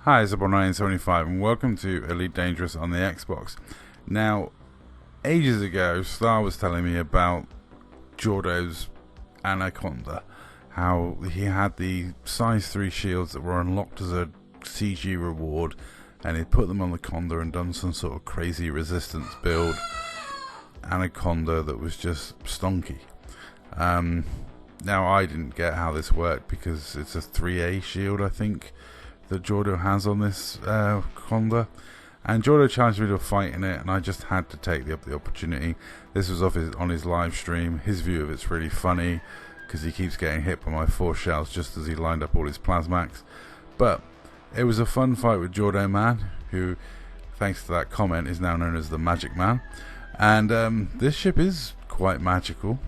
Hi, it's About975 and welcome to Elite Dangerous on the Xbox. Now, ages ago, Star was telling me about Jordo's Anaconda, how he had the size 3 shields that were unlocked as a CG reward, and he'd put them on the Conda and done some sort of crazy resistance build Anaconda that was just stonky. Now, I didn't get how this worked because it's a 3A shield, I think, that Jordo has on this Conda, and Jordo challenged me to a fight in it, and I just had to take the opportunity. This was on his live stream. His view of it's really funny because he keeps getting hit by my 4 shells just as he lined up all his plasmax. But it was a fun fight with Jordoman, who, thanks to that comment, is now known as the Magic Man. And this ship is quite magical.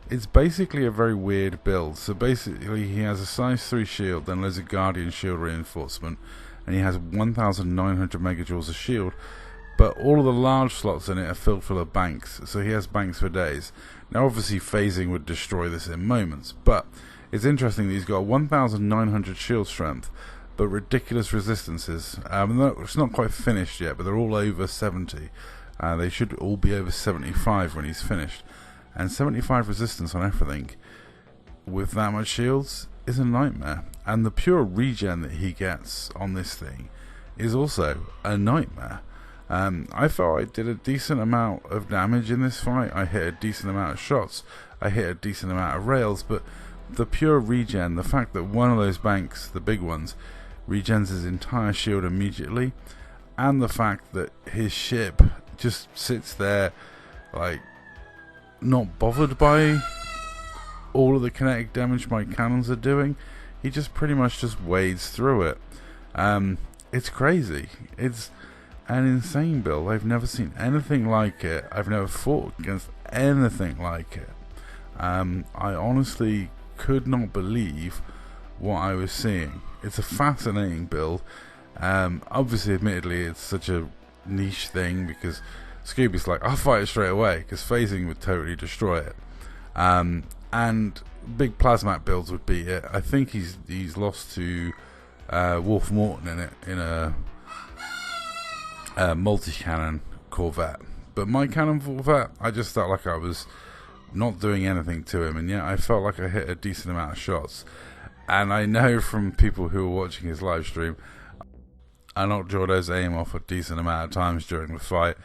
It's basically a very weird build. So basically he has a size 3 shield, then there's a Guardian shield reinforcement, and he has 1900 megajoules of shield, but all of the large slots in it are filled full of banks, so he has banks for days. Now obviously phasing would destroy this in moments, but it's interesting that he's got 1900 shield strength, but ridiculous resistances. It's not quite finished yet, but they're all over 70. They should all be over 75 when he's finished. And 75 resistance on everything with that much shields is a nightmare. And the pure regen that he gets on this thing is also a nightmare. I felt I did a decent amount of damage in this fight. I hit a decent amount of shots. I hit a decent amount of rails. But the pure regen, the fact that one of those banks, the big ones, regens his entire shield immediately, and the fact that his ship just sits there like not bothered by all of the kinetic damage my cannons are doing. He just pretty much just wades through it. It's crazy. It's an insane build. I've never seen anything like it. I've never fought against anything like it. I honestly could not believe what I was seeing. It's a fascinating build. Obviously, admittedly, it's such a niche thing because Scooby's like, I'll fight it straight away, because phasing would totally destroy it. And big plasmat builds would beat it. I think he's lost to Wolf Morton in it, in a multi-cannon Corvette. But my cannon Corvette, I just felt like I was not doing anything to him, and yet I felt like I hit a decent amount of shots. And I know from people who were watching his live stream, I knocked Jordo's aim off a decent amount of times during the fight,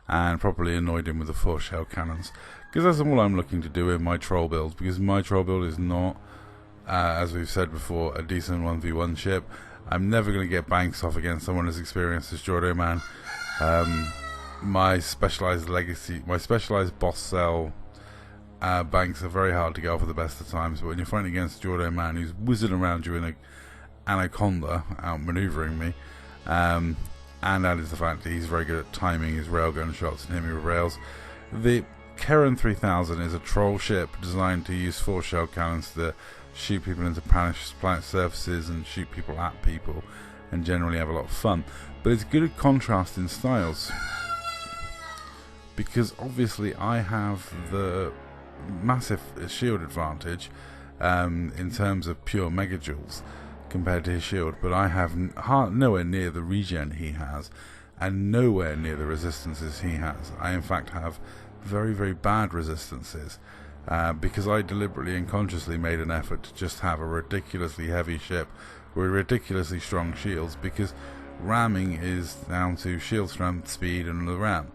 and probably annoyed him with the 4 shell cannons, because that's all I'm looking to do in my troll build, because my troll build is not, as we've said before, a decent 1v1 ship. I'm never going to get banks off against someone as experienced as Jordoman. My specialized boss cell banks are very hard to get off at the best of times, but when you're fighting against Jordoman, who's whizzing around you in an Anaconda, outmaneuvering me, and that is the fact that he's very good at timing his railgun shots and hitting me with rails. The Karen 3000 is a troll ship designed to use 4 shell cannons to shoot people into planet surfaces and shoot people at people, and generally have a lot of fun. But it's good at contrasting styles, because obviously I have the massive shield advantage in terms of pure megajoules compared to his shield, but I have nowhere near the regen he has, and nowhere near the resistances he has. I in fact have very, very bad resistances, because I deliberately and consciously made an effort to just have a ridiculously heavy ship with ridiculously strong shields, because ramming is down to shield strength, speed, and the ram.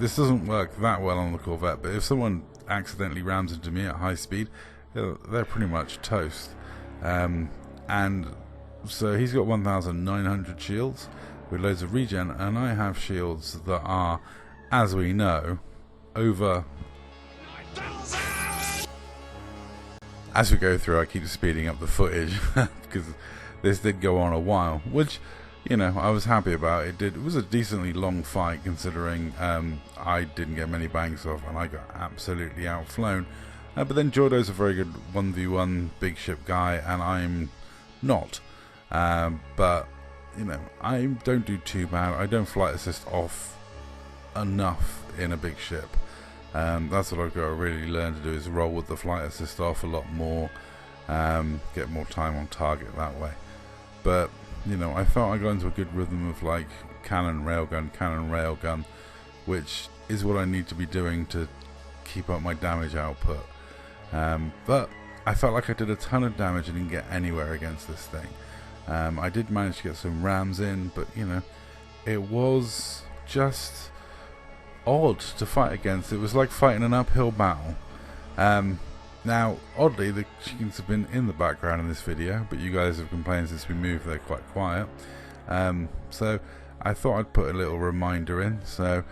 This doesn't work that well on the Corvette, but if someone accidentally rams into me at high speed, they're pretty much toast. And so he's got 1900 shields with loads of regen, and I have shields that are, as we know, over. As we go through, I keep speeding up the footage because this did go on a while, which, you know, I was happy about. It was a decently long fight, considering I didn't get many banks off and I got absolutely outflown. But then Jordo's a very good 1v1 big ship guy, and I'm not. But, you know, I don't do too bad. I don't flight assist off enough in a big ship. That's what I've got to really learn to do, is roll with the flight assist off a lot more, get more time on target that way. But you know, I felt I got into a good rhythm of like cannon, railgun, which is what I need to be doing to keep up my damage output. But I felt like I did a ton of damage and didn't get anywhere against this thing. I did manage to get some rams in, but you know, it was just odd to fight against. It was like fighting an uphill battle. Now, oddly, the chickens have been in the background in this video, but you guys have complained since we moved they're quite quiet. So I thought I'd put a little reminder in. So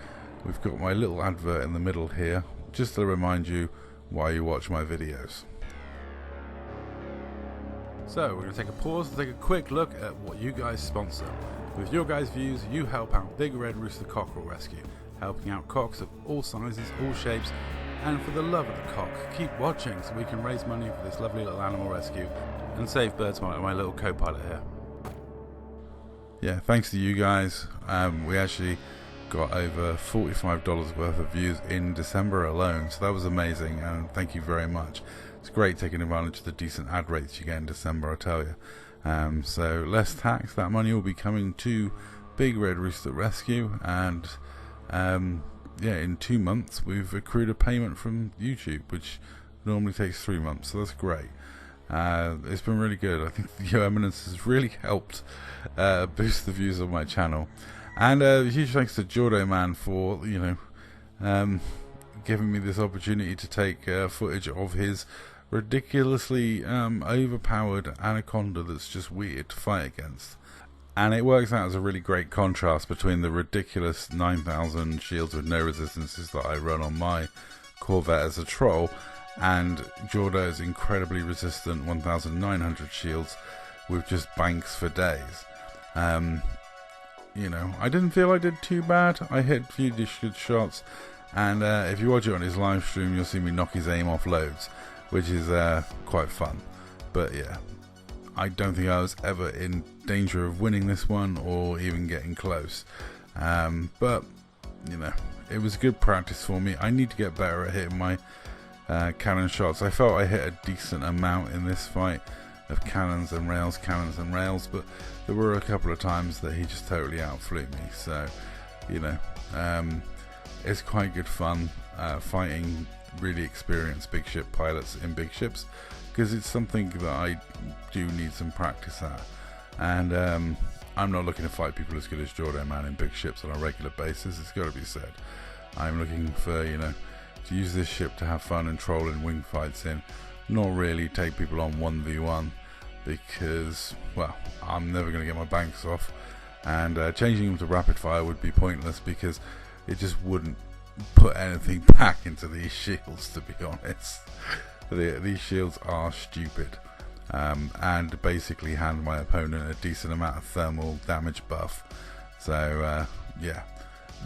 we've got my little advert in the middle here, just to remind you why you watch my videos. So we're going to take a pause and take a quick look at what you guys sponsor. With your guys' views, you help out Big Red Rooster Cockerel Rescue, helping out cocks of all sizes, all shapes, and for the love of the cock, keep watching so we can raise money for this lovely little animal rescue and save birds like my little co-pilot here. Yeah, thanks to you guys, we actually got over $45 worth of views in December alone, so that was amazing, and thank you very much. It's great taking advantage of the decent ad rates you get in December, I tell you. So less tax, that money will be coming to Big Red Rooster Rescue, and yeah, in 2 months we've accrued a payment from YouTube, which normally takes 3 months, so that's great. It's been really good. I think Your Eminence has really helped boost the views of my channel, and huge thanks to Jordoman for, you know, giving me this opportunity to take footage of his ridiculously overpowered anaconda that's just weird to fight against. And it works out as a really great contrast between the ridiculous 9,000 shields with no resistances that I run on my Corvette as a troll, and Jordo's incredibly resistant 1,900 shields with just banks for days. You know, I didn't feel I did too bad. I hit a few good shots, and if you watch it on his live stream, you'll see me knock his aim off loads, which is quite fun. But yeah, I don't think I was ever in danger of winning this one or even getting close. But, you know, it was good practice for me. I need to get better at hitting my cannon shots. I felt I hit a decent amount in this fight of cannons and rails, but there were a couple of times that he just totally outflew me. So, you know, it's quite good fun fighting really experienced big ship pilots in big ships, because it's something that I do need some practice at, and I'm not looking to fight people as good as Jordoman in big ships on a regular basis, it's got to be said. I'm looking for, you know, to use this ship to have fun and troll in wing fights in, not really take people on 1v1, because, well, I'm never going to get my banks off, and changing them to rapid fire would be pointless, because it just wouldn't put anything back into these shields, to be honest. These shields are stupid, and basically hand my opponent a decent amount of thermal damage buff. So yeah,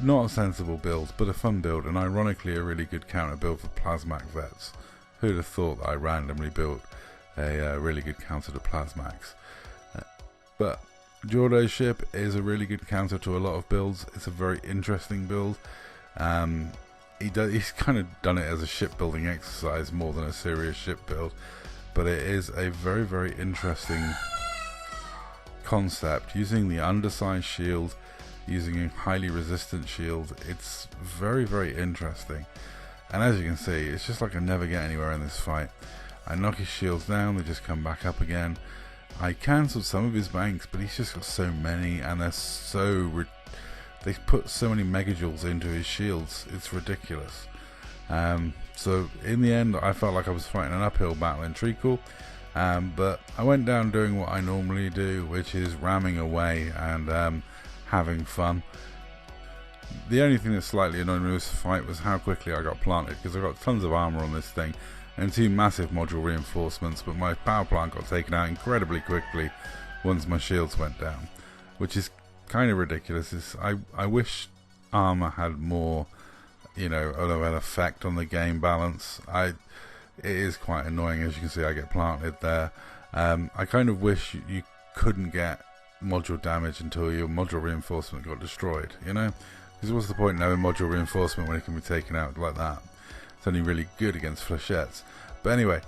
not a sensible build, but a fun build, and ironically a really good counter build for Plasmac vets. Who'd have thought that I randomly built a really good counter to Plasmacs? But Jordo's ship is a really good counter to a lot of builds. It's a very interesting build. He's kind of done it as a shipbuilding exercise more than a serious ship build, but it is a very, very interesting concept, using the undersized shield, using a highly resistant shield. It's very, very interesting, and as you can see, it's just like I never get anywhere in this fight. I knock his shields down, they just come back up again. I cancelled some of his banks, but he's just got so many, and they're so they put so many megajoules into his shields, it's ridiculous. So in the end, I felt like I was fighting an uphill battle in treacle, but I went down doing what I normally do, which is ramming away and having fun. The only thing that slightly annoyed me with this fight was how quickly I got planted, because I got tons of armor on this thing and 2 massive module reinforcements, but my power plant got taken out incredibly quickly once my shields went down, which is kind of ridiculous. I wish armor had more, you know, of an effect on the game balance. It is quite annoying. As you can see, I get planted there. I kind of wish you couldn't get module damage until your module reinforcement got destroyed, you know, because what's the point in having module reinforcement when it can be taken out like that? It's only really good against flechettes. But anyway,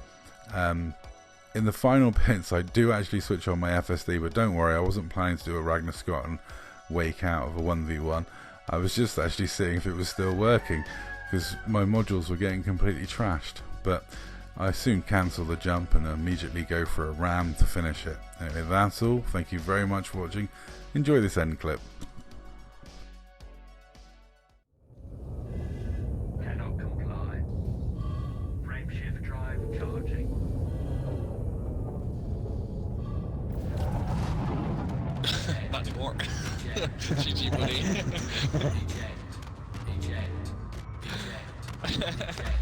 In the final bits, I do actually switch on my FSD, but don't worry, I wasn't planning to do a Ragnar Scott and wake out of a 1v1. I was just actually seeing if it was still working, because my modules were getting completely trashed. But I soon cancel the jump and immediately go for a ram to finish it. Anyway, that's all. Thank you very much for watching. Enjoy this end clip. Cannot comply. Frameshift drive charging. Not anymore. GG, buddy. Eject. Eject. Eject. Eject.